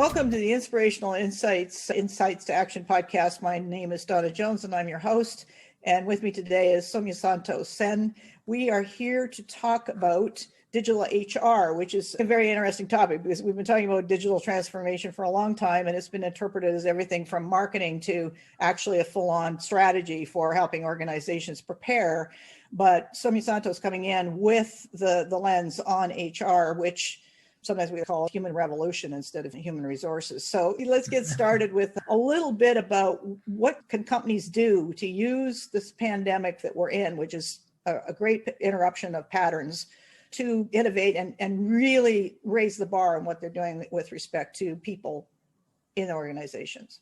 Welcome to the Inspirational Insights to Action podcast. My name is Donna Jones and I'm your host. And with me today is Soumyasanto Sen. We are here to talk about digital HR, which is a very interesting topic because we've been talking about digital transformation for a long time, and it's been interpreted as everything from marketing to actually a full-on strategy for helping organizations prepare. But Soumyasanto is coming in with the lens on HR, which sometimes we call human revolution instead of human resources. So let's get started with a little bit about what can companies do to use this pandemic that we're in, which is a great interruption of patterns, to innovate and really raise the bar on what they're doing with respect to people in organizations.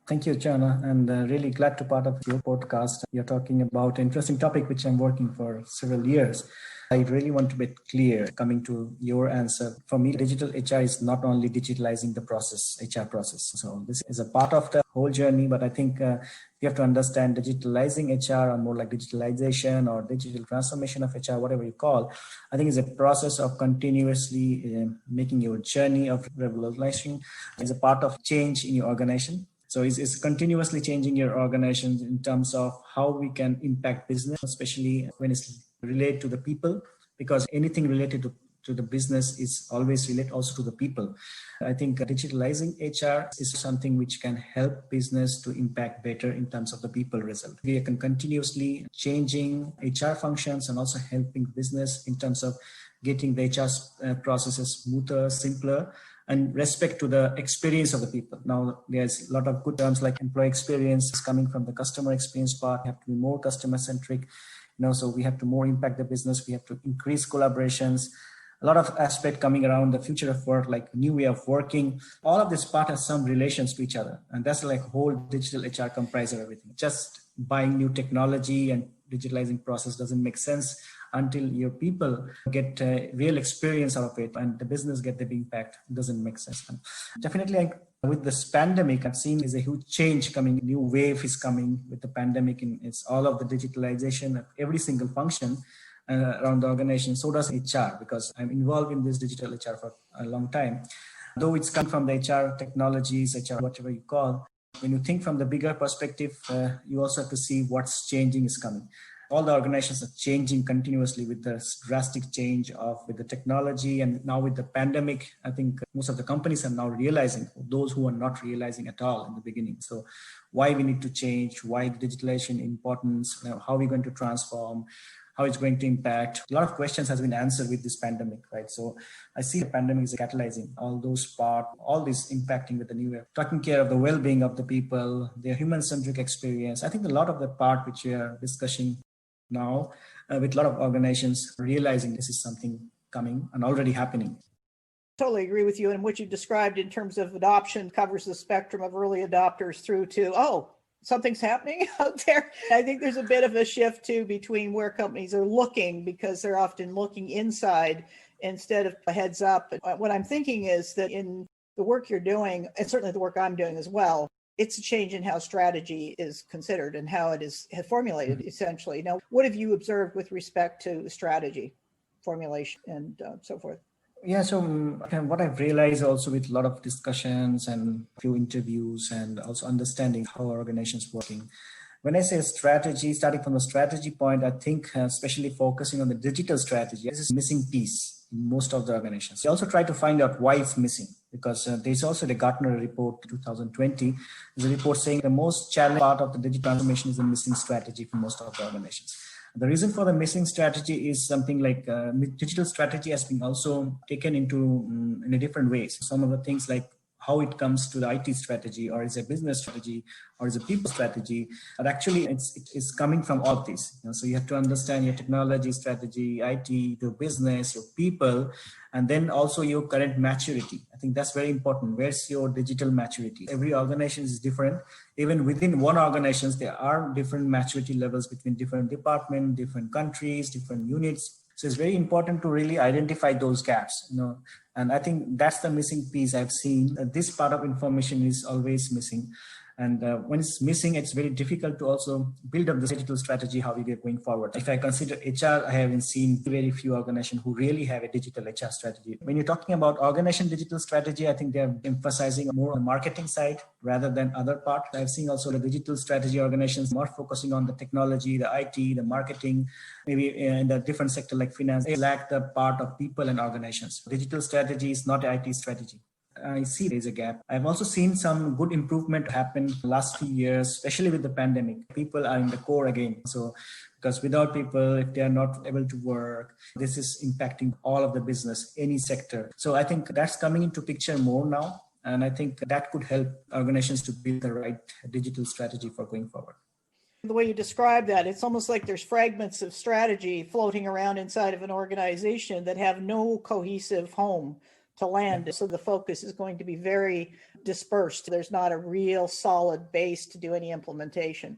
Thank you, Jana, and really glad to be part of your podcast. You're talking about an interesting topic, which I'm working for several years. I really want to be clear coming to your answer. For me, digital HR is not only digitalizing the process, HR process. So this is a part of the whole journey, but I think you have to understand digitalizing HR, or more like digitalization or digital transformation of HR, whatever you call. I think it's a process of continuously making your journey of revolution is a part of change in your organization. So it's continuously changing your organization in terms of how we can impact business, especially when it's related to the people, because anything related to the business is always related also to the people. I think digitalizing HR is something which can help business to impact better in terms of the people result. We can continuously changing HR functions and also helping business in terms of getting the HR processes smoother, simpler, and respect to the experience of the people. Now, there's a lot of good terms like employee experience coming from the customer experience part. We have to be more customer centric. So we have to more impact the business. We have to increase collaborations. A lot of aspect coming around the future of work, like new way of working. All of this part has some relations to each other. And that's like whole digital HR comprise of everything. Just buying new technology and digitalizing process doesn't make sense until your people get a real experience out of it and the business get the impact. It doesn't make sense. And definitely, with this pandemic, I've seen is a huge change coming. New wave is coming with the pandemic, and it's all of the digitalization of every single function around the organization. So does HR, because I'm involved in this digital HR for a long time. Though it's come from the HR technologies, HR, whatever you call, when you think from the bigger perspective, you also have to see what's changing is coming. All the organizations are changing continuously with the drastic change with the technology. And now with the pandemic, I think most of the companies are now realizing, those who are not realizing at all in the beginning. So why we need to change, why the digitalization importance, how we're going to transform, how it's going to impact. A lot of questions has been answered with this pandemic, right? So I see the pandemic is catalyzing all those parts, all this impacting with the new way, taking care of the well-being of the people, their human-centric experience. I think a lot of the part which we are discussing now with a lot of organizations realizing this is something coming and already happening. Totally agree with you. And what you described in terms of adoption covers the spectrum of early adopters through to, something's happening out there. I think there's a bit of a shift too between where companies are looking, because they're often looking inside instead of heads up. What I'm thinking is that in the work you're doing, and certainly the work I'm doing as well, it's a change in how strategy is considered and how it is formulated, essentially. Now, what have you observed with respect to strategy formulation and so forth? Yeah, so what I've realized also with a lot of discussions and few interviews and also understanding how our organization's working. When I say strategy, starting from the strategy point, I think especially focusing on the digital strategy, this is a missing piece in most of the organizations. We also try to find out why it's missing, because there's also the Gartner report 2020. There's a report saying the most challenging part of the digital transformation is the missing strategy for most of the organizations. The reason for the missing strategy is something like digital strategy has been also taken into in a different ways. Some of the things like how it comes to the IT strategy, or is a business strategy, or is a people strategy, but actually it's coming from all of these. So you have to understand your technology strategy, IT, your business, your people, and then also your current maturity. I think that's very important. Where's your digital maturity? Every organization is different. Even within one organization, there are different maturity levels between different departments, different countries, different units. So it's very important to really identify those gaps, and I think that's the missing piece I've seen. This part of information is always missing. And when it's missing, it's very difficult to also build up the digital strategy, how we get going forward. If I consider HR, I haven't seen very few organizations who really have a digital HR strategy. When you're talking about organization digital strategy, I think they're emphasizing more on the marketing side rather than other part. I've seen also the digital strategy organizations more focusing on the technology, the IT, the marketing, maybe in the different sector like finance. They lack the part of people and organizations. Digital strategy is not an IT strategy. I see there's a gap. I've also seen some good improvement happen last few years, especially with the pandemic. People are in the core again. So because without people, if they are not able to work, this is impacting all of the business, any sector. So I think that's coming into picture more now. And I think that could help organizations to build the right digital strategy for going forward. The way you describe that, it's almost like there's fragments of strategy floating around inside of an organization that have no cohesive home to land. So the focus is going to be very dispersed. There's not a real solid base to do any implementation.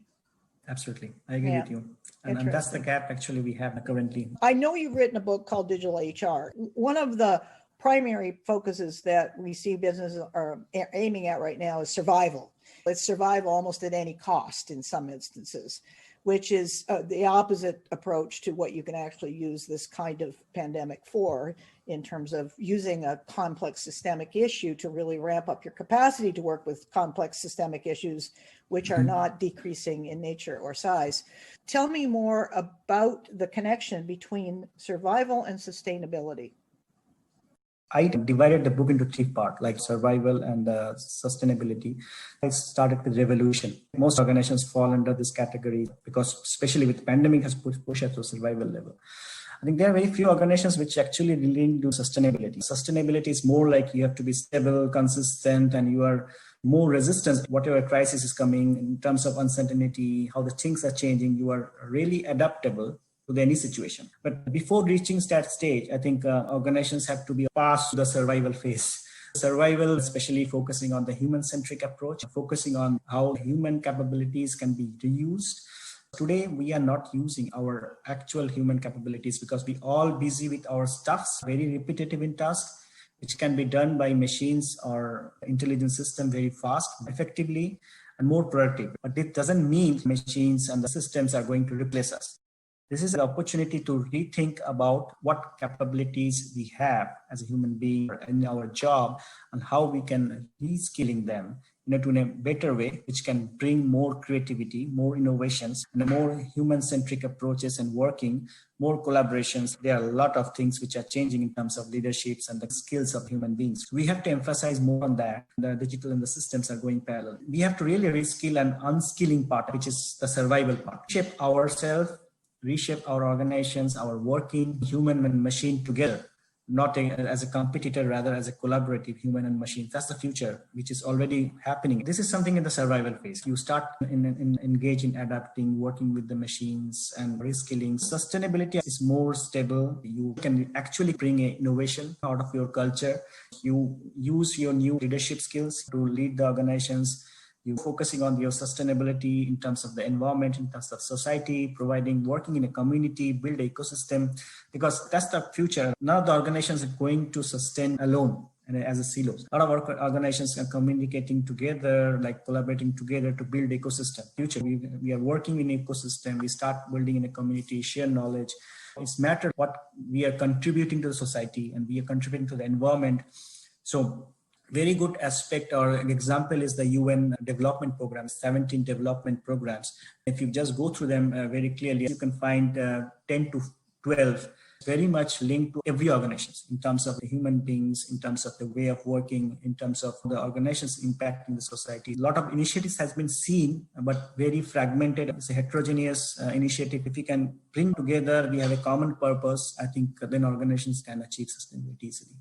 Absolutely. I agree with you. And that's the gap actually we have currently. I know you've written a book called Digital HR. One of the primary focuses that we see businesses are aiming at right now is survival. It's survival almost at any cost in some instances, which is the opposite approach to what you can actually use this kind of pandemic for, in terms of using a complex systemic issue to really ramp up your capacity to work with complex systemic issues, which are not decreasing in nature or size. Tell me more about the connection between survival and sustainability. I divided the book into three parts, like survival and sustainability. I started with revolution. Most organizations fall under this category because, especially with pandemic, has pushed us to survival level. I think there are very few organizations which actually really do sustainability. Sustainability is more like you have to be stable, consistent, and you are more resistant. Whatever crisis is coming in terms of uncertainty, how the things are changing, you are really adaptable to any situation. But before reaching that stage, I think organizations have to be past the survival phase. Survival, especially focusing on the human-centric approach, focusing on how human capabilities can be reused. Today, we are not using our actual human capabilities because we all busy with our stuffs, very repetitive in tasks, which can be done by machines or intelligent system very fast, effectively, and more productive. But it doesn't mean machines and the systems are going to replace us. This is an opportunity to rethink about what capabilities we have as a human being in our job and how we can reskilling them in a better way, which can bring more creativity, more innovations, and more human-centric approaches and working, more collaborations. There are a lot of things which are changing in terms of leaderships and the skills of human beings. We have to emphasize more on that. The digital and the systems are going parallel. We have to really reskill and unskilling part, which is the survival part. Shape ourselves, reshape our organizations, our working human and machine together, not as a competitor, rather as a collaborative human and machine. That's the future, which is already happening. This is something in the survival phase. You start engage in adapting, working with the machines and reskilling. Sustainability is more stable. You can actually bring an innovation out of your culture. You use your new leadership skills to lead the organizations. You're focusing on your sustainability in terms of the environment, in terms of society, providing, working in a community, build ecosystem, because that's the future. None of the organizations are going to sustain alone and as a silos. A lot of our organizations are communicating together, like collaborating together to build ecosystem. Future, we are working in ecosystem. We start building in a community, share knowledge. It's matter what we are contributing to the society and we are contributing to the environment. So very good aspect or example is the UN development programs, 17 development programs. If you just go through them very clearly, you can find 10 to 12 very much linked to every organization in terms of the human beings, in terms of the way of working, in terms of the organizations impacting the society. A lot of initiatives has been seen, but very fragmented. It's a heterogeneous initiative. If we can bring together, we have a common purpose, I think then organizations can achieve sustainability easily.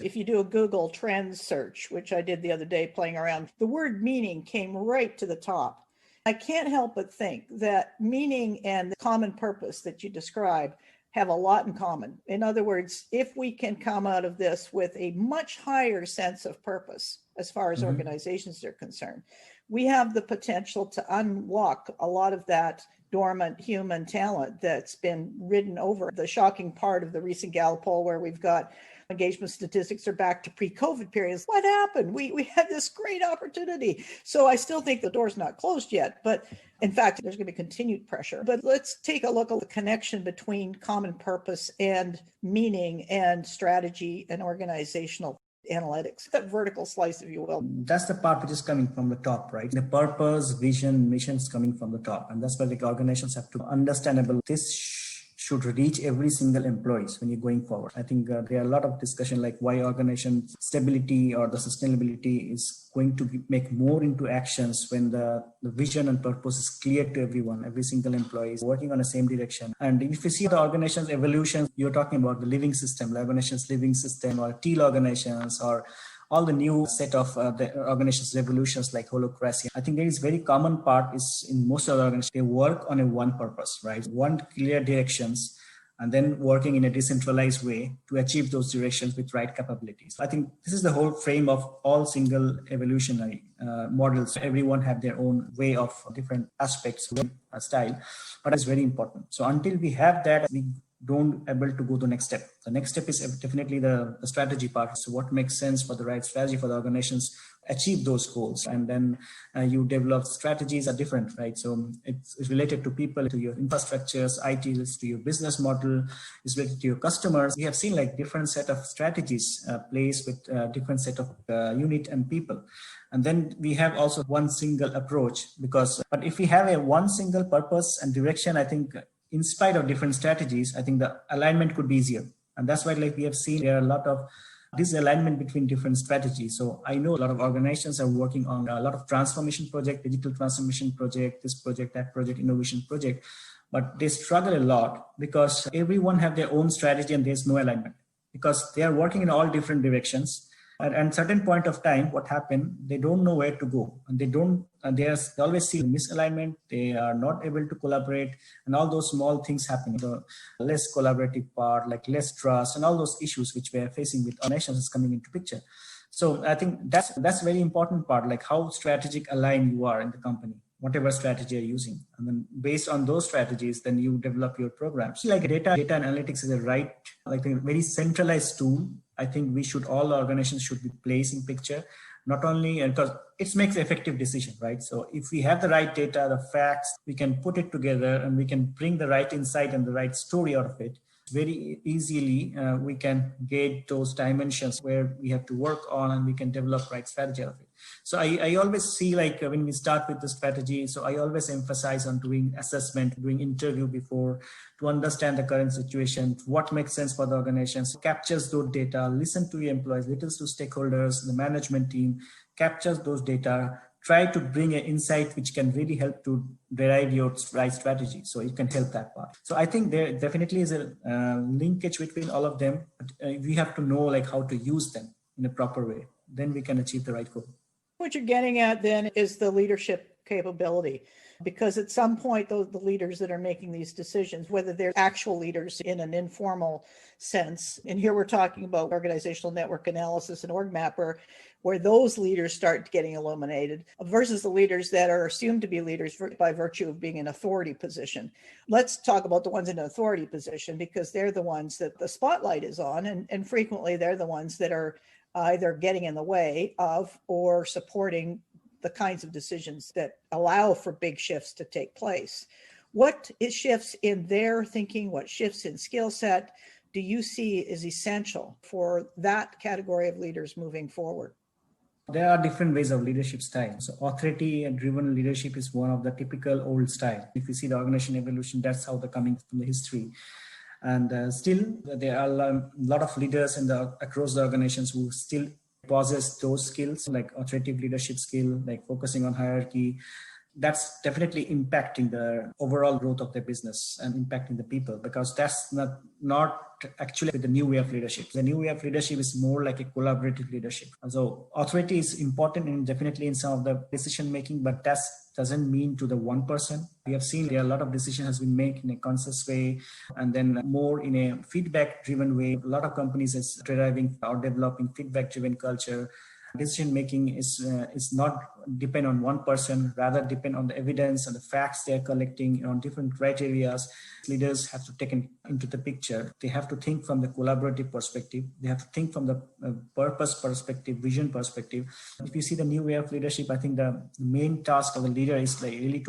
If you do a Google Trends search, which I did the other day playing around, the word meaning came right to the top. I can't help but think that meaning and the common purpose that you describe have a lot in common. In other words, if we can come out of this with a much higher sense of purpose, as far as organizations are concerned, we have the potential to unlock a lot of that dormant human talent that's been ridden over. The shocking part of the recent Gallup poll where we've got engagement statistics are back to pre-COVID periods. What happened? We had this great opportunity. So I still think the door's not closed yet, but in fact, there's going to be continued pressure. But let's take a look at the connection between common purpose and meaning and strategy and organizational analytics, that vertical slice, if you will. That's the part which is coming from the top, right? The purpose, vision, mission is coming from the top. And that's why the organizations have to understandable. This should reach every single employee when you're going forward. I think there are a lot of discussion like why organization stability or the sustainability is going to make more into actions when the vision and purpose is clear to everyone. Every single employee is working on the same direction. And if you see the organization's evolution, you're talking about the living system, the organization's living system or teal organizations or all the new set of the organization's revolutions like holacracy. I think there is very common part is in most of the organizations, they work on a one purpose, right? One clear directions, and then working in a decentralized way to achieve those directions with right capabilities. I think this is the whole frame of all single evolutionary models. Everyone have their own way of different aspects, style, but it's very important. So until we have that, we don't able to go to the next step. The next step is definitely the strategy part. So what makes sense for the right strategy for the organizations achieve those goals, and then you develop strategies are different, right? So it's related to people, to your infrastructures, IT, to your business model, it's related to your customers. We have seen like different set of strategies placed with different set of unit and people. And then we have also one single approach but if we have a one single purpose and direction, I think in spite of different strategies, I think the alignment could be easier. And that's why like we have seen there are a lot of disalignment between different strategies. So I know a lot of organizations are working on a lot of transformation project, digital transformation project, this project, that project, innovation project, but they struggle a lot because everyone have their own strategy and there's no alignment because they are working in all different directions. At certain point of time, what happened, they don't know where to go, and they always see misalignment. They are not able to collaborate, and all those small things happening. The less collaborative part, like less trust, and all those issues which we are facing with our nations is coming into picture. So I think that's very important part, like how strategic aligned you are in the company, whatever strategy you're using. And then based on those strategies, then you develop your programs. So like data analytics is a very centralized tool. I think all organizations should be placed in picture, not only because it makes effective decision, right? So if we have the right data, the facts, we can put it together and we can bring the right insight and the right story out of it. Very easily, we can get those dimensions where we have to work on, and we can develop right strategy out of it. So I always see like when we start with the strategy, so I always emphasize on doing assessment, doing interview before to understand the current situation, what makes sense for the organizations, captures those data, listen to your employees, listens to stakeholders, the management team, captures those data, try to bring an insight which can really help to derive your right strategy. So it can help that part. So I think there definitely is a linkage between all of them. But we have to know like how to use them in a proper way. Then we can achieve the right goal. What you're getting at then is the leadership capability, because at some point, the leaders that are making these decisions, whether they're actual leaders in an informal sense, and here we're talking about organizational network analysis and org mapper, where those leaders start getting illuminated versus the leaders that are assumed to be leaders by virtue of being in authority position. Let's talk about the ones in an authority position, because they're the ones that the spotlight is on, and frequently they're the ones that are either getting in the way of or supporting the kinds of decisions that allow for big shifts to take place. What shifts in their thinking, what shifts in skill set do you see is essential for that category of leaders moving forward? There are different ways of leadership style. So authority and driven leadership is one of the typical old style. If you see the organization evolution, that's how they're coming from the history. And still, there are a lot of leaders across the organizations who still possess those skills, like authoritative leadership skill, like focusing on hierarchy. That's definitely impacting the overall growth of their business and impacting the people, because that's not actually the new way of leadership. The new way of leadership is more like a collaborative leadership. So authority is important and definitely in some of the decision making, but that doesn't mean to the one person. We have seen there are a lot of decisions has been made in a conscious way, and then more in a feedback driven way. A lot of companies is deriving or developing feedback driven culture. Decision making is not depend on one person, rather depend on the evidence and the facts they are collecting on different criteria. Leaders have to take into the picture. They have to think from the collaborative perspective. They have to think from the purpose perspective, vision perspective. If you see the new way of leadership, I think the main task of the leader is like really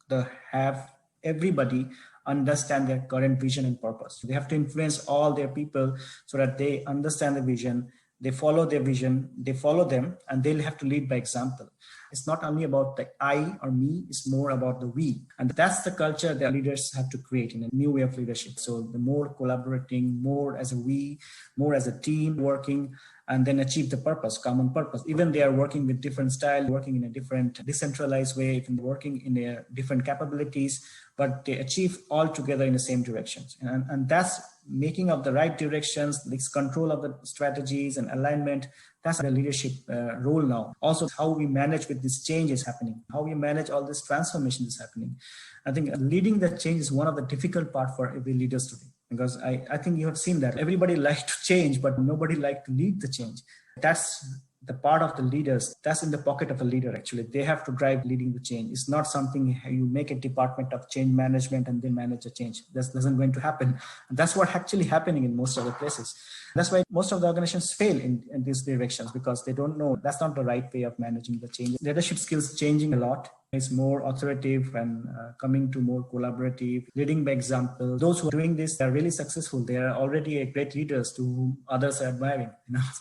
to have everybody understand their current vision and purpose. They have to influence all their people so that they understand the vision, they follow their vision, they follow them, and they'll have to lead by example. It's not only about the I or me, it's more about the we. And that's the culture that leaders have to create in a new way of leadership. So the more collaborating, more as a we, more as a team working, and then achieve the purpose, common purpose. Even they are working with different style, working in a different decentralized way, even working in a different capabilities, but they achieve all together in the same directions. And that's making of the right directions, this control of the strategies and alignment. That's the leadership role now. Also, how we manage with this change is happening, how we manage all this transformation is happening. I think leading that change is one of the difficult part for every leaders today. Because I think you have seen that everybody likes to change, but nobody likes to lead the change. That's the part of the leaders. That's in the pocket of a leader, actually. They have to drive leading the change. It's not something you make a department of change management and they manage a change. That doesn't going to happen. And that's what actually happening in most of the places. That's why most of the organizations fail in these directions, because they don't know that's not the right way of managing the change. Leadership skills changing a lot. It's more authoritative and coming to more collaborative, leading by example. Those who are doing this, they're really successful. They are already great leaders to whom others are admiring.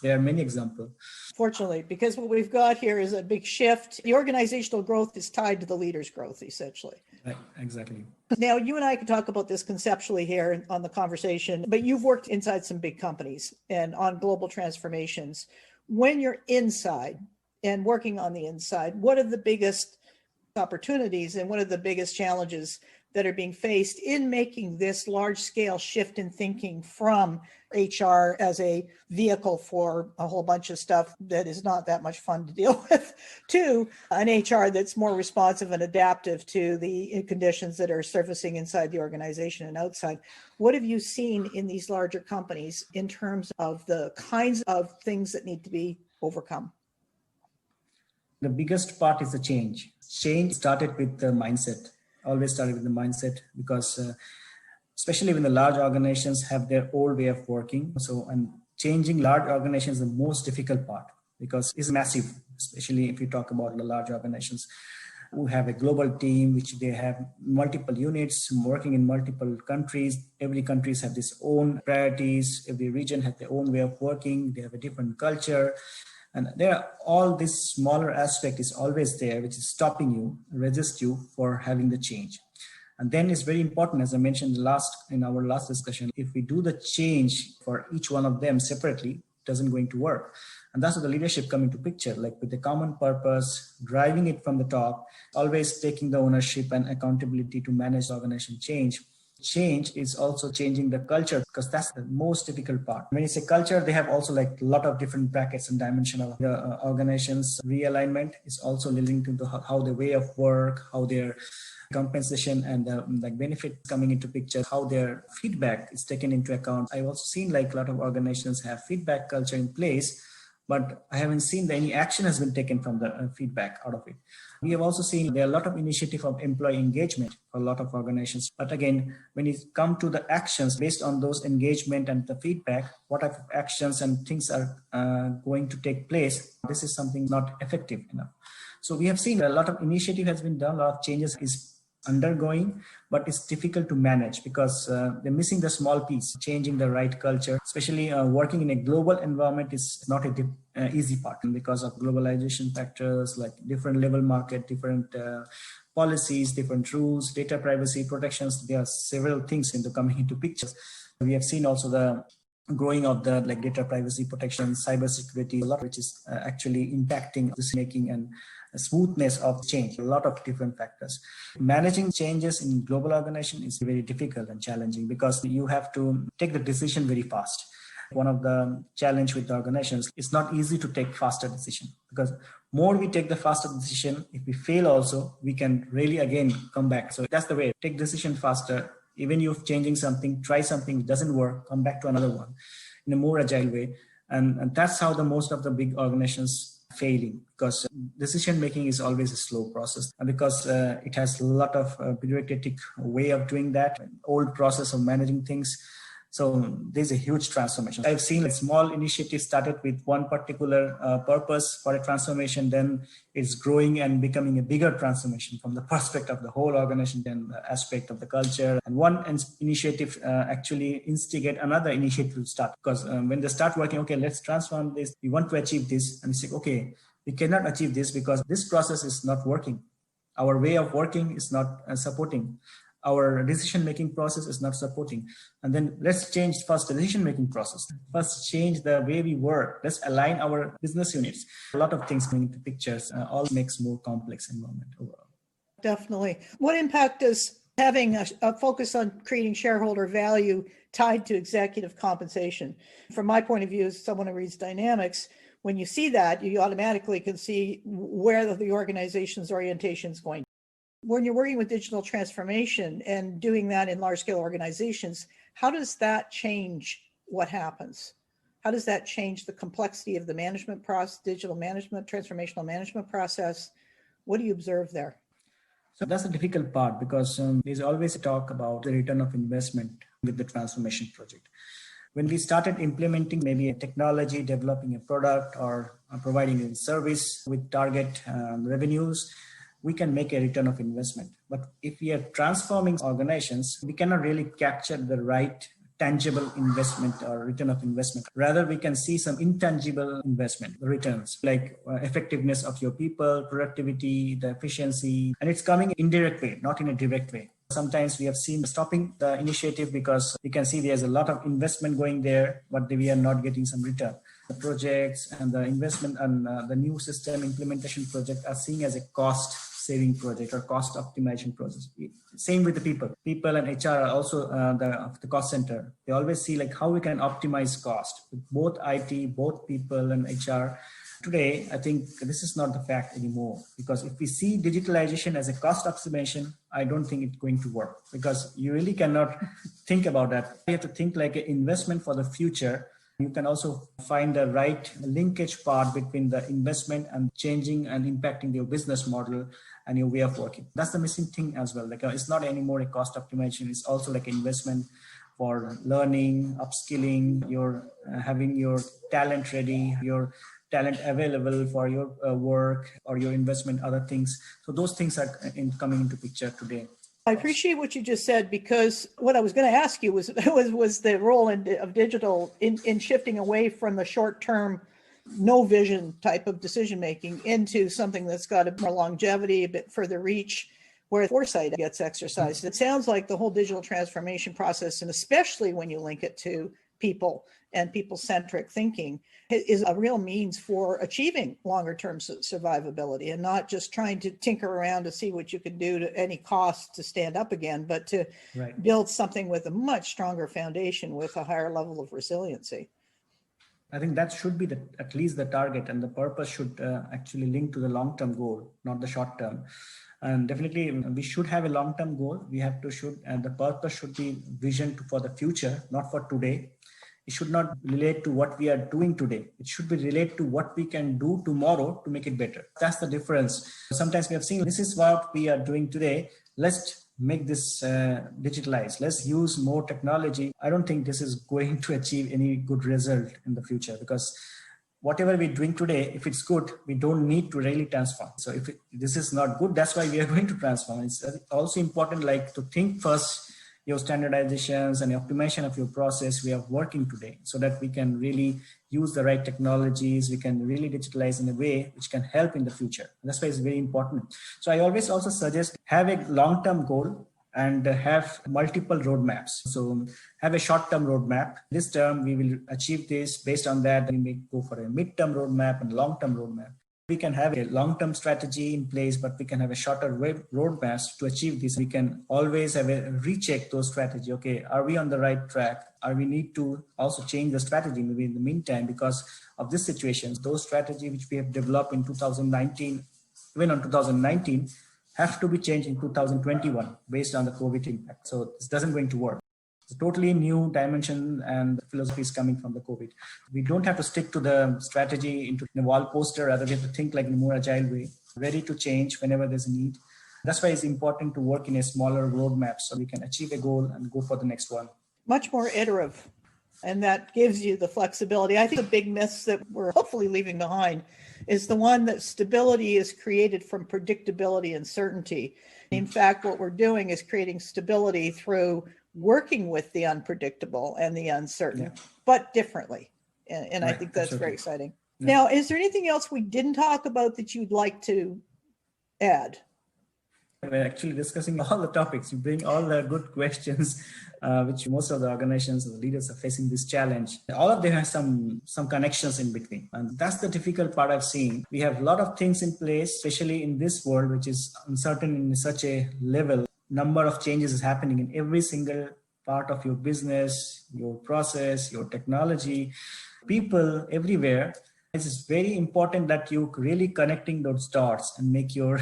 There are many examples. Fortunately, because what we've got here is a big shift. The organizational growth is tied to the leader's growth, essentially. Right, exactly. Now, you and I can talk about this conceptually here on the conversation, but you've worked inside some big companies and on global transformations. When you're inside and working on the inside, what are the biggest opportunities and what are the biggest challenges that are being faced in making this large scale shift in thinking from HR as a vehicle for a whole bunch of stuff that is not that much fun to deal with, to an HR that's more responsive and adaptive to the conditions that are surfacing inside the organization and outside? What have you seen in these larger companies in terms of the kinds of things that need to be overcome? The biggest part is the change. Change started with the mindset, always started with the mindset, because especially when the large organizations have their old way of working. So, and changing large organizations is the most difficult part because it's massive, especially if you talk about the large organizations who have a global team, which they have multiple units working in multiple countries. Every countries have its own priorities. Every region has their own way of working. They have a different culture. And there are all this smaller aspect is always there, which is stopping you, resist you for having the change. And then it's very important, as I mentioned in our last discussion, if we do the change for each one of them separately, it doesn't going to work. And that's where the leadership come into picture, like with the common purpose, driving it from the top, always taking the ownership and accountability to manage the organization change. Change is also changing the culture, because that's the most difficult part. When you say culture, they have also like a lot of different brackets and dimension of the organization's realignment is also linked to how the way of work, how their compensation and like benefit coming into picture, how their feedback is taken into account. I've also seen like a lot of organizations have feedback culture in place, but I haven't seen that any action has been taken from the feedback out of it. We have also seen there are a lot of initiative of employee engagement for a lot of organizations. But again, when it comes to the actions based on those engagement and the feedback, what type of actions and things are going to take place, this is something not effective enough. So we have seen a lot of initiative has been done, a lot of changes is undergoing, but it's difficult to manage because they're missing the small piece, changing the right culture, especially working in a global environment is not a easy part because of globalization factors like different level market, different policies, different rules, data privacy protections. There are several things coming into pictures. We have seen also the growing of the like data privacy protection, cybersecurity, a lot which is actually impacting decision making and smoothness of change, a lot of different factors. Managing changes in global organization is very difficult and challenging because you have to take the decision very fast. One of the challenge with the organizations, it's not easy to take faster decision because more we take the faster decision, if we fail also, we can really again come back. So that's the way, take decision faster. Even you're changing something, try something, it doesn't work, come back to another one in a more agile way. And that's how the most of the big organizations failing, because decision making is always a slow process, and because it has a lot of bureaucratic way of doing that, old process of managing things. So there's a huge transformation. I've seen a small initiative started with one particular purpose for a transformation, then it's growing and becoming a bigger transformation from the perspective of the whole organization and the aspect of the culture. And one initiative actually instigate another initiative to start, because when they start working, okay, let's transform this, we want to achieve this, and we say, okay, we cannot achieve this because this process is not working. Our way of working is not supporting. Our decision-making process is not supporting. And then let's change first the decision-making process. First, change the way we work. Let's align our business units. A lot of things coming into pictures, all makes more complex environment overall. Definitely. What impact does having a focus on creating shareholder value tied to executive compensation? From my point of view, as someone who reads dynamics, when you see that, you automatically can see where the organization's orientation is going. When you're working with digital transformation and doing that in large scale organizations, how does that change what happens? How does that change the complexity of the management process, digital management, transformational management process? What do you observe there? So that's a difficult part, because there's always talk about the return of investment with the transformation project. When we started implementing maybe a technology, developing a product, or providing a service with target revenues, we can make a return of investment. But if we are transforming organizations, we cannot really capture the right tangible investment or return of investment. Rather, we can see some intangible investment returns, like effectiveness of your people, productivity, the efficiency, and it's coming in indirect way, not in a direct way. Sometimes we have seen stopping the initiative because we can see there's a lot of investment going there, but we are not getting some return. The projects and the investment and the new system implementation project are seen as a cost saving project or cost optimization process. Same with the people and HR are also the cost center. They always see like how we can optimize cost with both IT, both people and HR. Today, I think this is not the fact anymore, because if we see digitalization as a cost optimization, I don't think it's going to work, because you really cannot think about that. You have to think like an investment for the future. You can also find the right linkage part between the investment and changing and impacting your business model and your way of working. That's the missing thing as well. Like it's not anymore a cost optimization. It's also like investment for learning, upskilling, your having your talent ready, your talent available for your work or your investment, other things. So those things are coming into picture today. I appreciate what you just said, because what I was going to ask you was the role of digital in shifting away from the short-term, no vision type of decision making into something that's got a more longevity, a bit further reach, where foresight gets exercised. It sounds like the whole digital transformation process, and especially when you link it to people and people-centric thinking, is a real means for achieving longer-term survivability, and not just trying to tinker around to see what you can do to any cost to stand up again, but to build something with a much stronger foundation with a higher level of resiliency. I think that should be at least the target, and the purpose should actually link to the long-term goal, not the short-term. And definitely we should have a long-term goal. And the purpose should be vision for the future, not for today. It should not relate to what we are doing today. It should be related to what we can do tomorrow to make it better. That's the difference. Sometimes we have seen this is what we are doing today. Let's make this digitalized. Let's use more technology. I don't think this is going to achieve any good result in the future, because whatever we're doing today, if it's good, we don't need to really transform. So if this is not good, that's why we are going to transform. It's also important like to think first your standardizations and optimization of your process way of working today, so that we can really use the right technologies, we can really digitalize in a way which can help in the future. And that's why it's very important. So I always also suggest have a long-term goal and have multiple roadmaps. So have a short-term roadmap. This term, we will achieve this. Based on that, we may go for a mid-term roadmap and long-term roadmap. We can have a long-term strategy in place, but we can have a shorter roadmaps to achieve this. We can always have a recheck those strategy. Okay, are we on the right track? Or we need to also change the strategy maybe in the meantime because of this situation. Those strategy which we have developed in 2019, even on 2019, have to be changed in 2021 based on the COVID impact. So this doesn't going to work. It's a totally new dimension and philosophy is coming from the COVID. We don't have to stick to the strategy into the wall poster, rather we have to think like in a more agile way, ready to change whenever there's a need. That's why it's important to work in a smaller roadmap so we can achieve a goal and go for the next one. Much more iterative. And that gives you the flexibility. I think the big myths that we're hopefully leaving behind is the one that stability is created from predictability and certainty. In fact, what we're doing is creating stability through working with the unpredictable and the uncertain, but differently. And right, I think that's very exciting. Yeah. Now, is there anything else we didn't talk about that you'd like to add? We're actually discussing all the topics. You bring all the good questions, which most of the organizations, the leaders are facing this challenge. All of them have some connections in between. And that's the difficult part I've seen. We have a lot of things in place, especially in this world, which is uncertain in such a level. Number of changes is happening in every single part of your business, your process, your technology, people everywhere. It's very important that you really connecting those dots and make your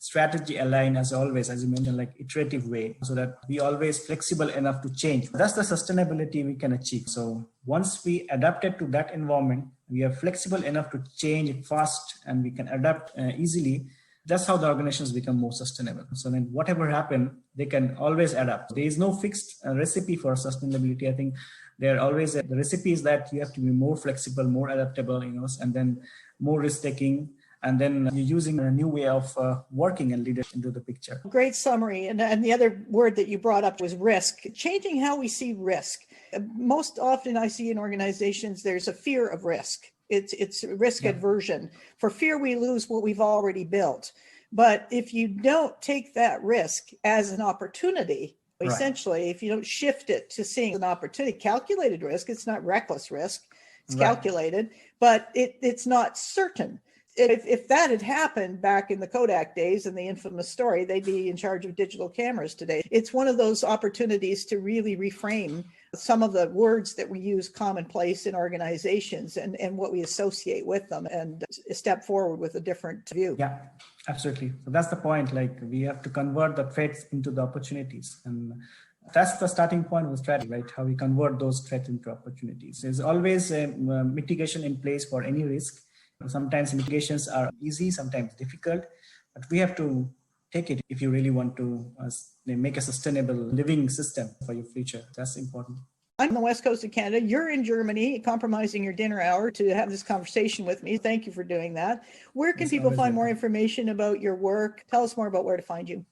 strategy align as always, as you mentioned, like iterative way, so that we always flexible enough to change. That's the sustainability we can achieve. So once we adapted to that environment, we are flexible enough to change it fast and we can adapt easily. That's how the organizations become more sustainable. So then whatever happen, they can always adapt. There is no fixed recipe for sustainability. I think there are always the recipe is that you have to be more flexible, more adaptable, and then more risk-taking, and then you're using a new way of working and leadership into the picture. Great summary. And the other word that you brought up was risk, changing how we see risk. Most often I see in organizations, there's a fear of risk. It's risk aversion. For fear we lose what we've already built. But if you don't take that risk as an opportunity, essentially, if you don't shift it to seeing an opportunity, calculated risk, it's not reckless risk, it's calculated, but it's not certain. If that had happened back in the Kodak days and the infamous story, they'd be in charge of digital cameras today. It's one of those opportunities to really reframe some of the words that we use commonplace in organizations and what we associate with them and step forward with a different view. Yeah, absolutely. So that's the point. Like we have to convert the threats into the opportunities. And that's the starting point of the strategy, right? How we convert those threats into opportunities. There's always a mitigation in place for any risk. Sometimes mitigations are easy, sometimes difficult, but we have to take it if you really want to make a sustainable living system for your future. That's important. I'm on the west coast of Canada. You're in Germany, compromising your dinner hour to have this conversation with me. Thank you for doing that. Where can people find more information about your work? Tell us more about where to find you.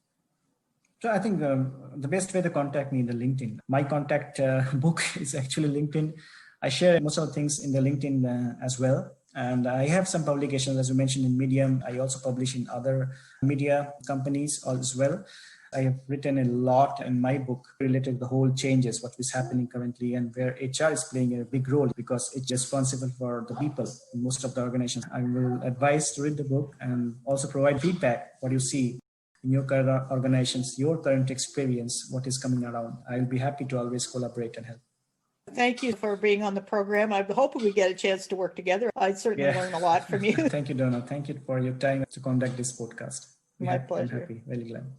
So I think the best way to contact me is the LinkedIn. My contact book is actually LinkedIn. I share most of the things in the LinkedIn as well. And I have some publications, as you mentioned, in Medium. I also publish in other media companies as well. I have written a lot in my book related to the whole changes, what is happening currently and where HR is playing a big role because it's responsible for the people in most of the organizations. I will advise to read the book and also provide feedback, what you see in your current organizations, your current experience, what is coming around. I'll be happy to always collaborate and help. Thank you for being on the program. I hope we get a chance to work together. I'd certainly learn a lot from you. Thank you, Donna. Thank you for your time to conduct this podcast. My pleasure. I'm happy, very glad.